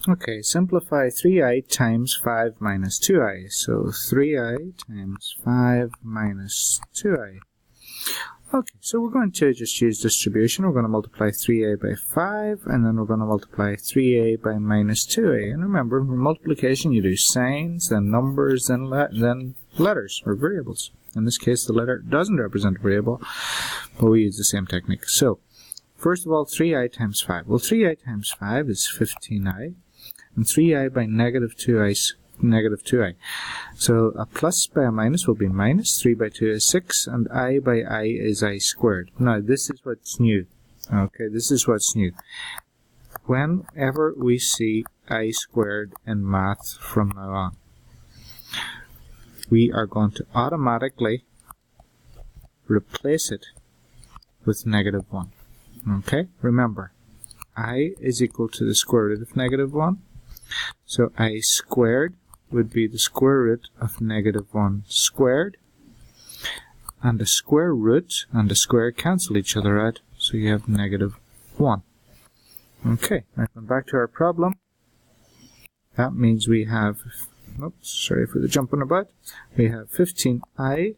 Okay, simplify 3i times 5 minus 2i. So 3i times 5 minus 2i. Okay, so we're going to just use distribution. We're going to multiply 3a by 5, and then we're going to multiply 3a by minus 2a. And remember, for multiplication, you do signs, then numbers, then letters, or variables. In this case, the letter doesn't represent a variable, but we use the same technique. So, first of all, 3i times 5. Well, 3i times 5 is 15i, and 3i by negative 2i is negative 2i. So a plus by a minus will be minus, 3 by 2 is 6, and I by I is I squared. Now, this is what's new. Okay, this is what's new. Whenever we see I squared in math from now on, we are going to automatically replace it with negative 1. Okay, remember, I is equal to the square root of negative 1. So I squared would be the square root of negative 1 squared. And the square root and the square cancel each other out, so you have negative 1. Okay, now going back to our problem. That means we have, oops, sorry for the jumping about. We have 15i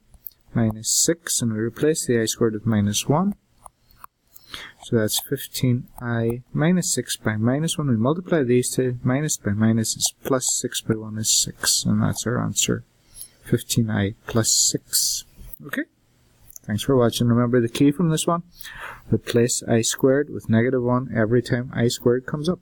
minus 6, and we replace the I squared with minus 1. So that's 15i minus 6 by minus 1. We multiply these two. Minus by minus is plus, 6 by 1 is 6. And that's our answer. 15i plus 6. Okay? Thanks for watching. Remember the key from this one? Replace I squared with negative 1 every time I squared comes up.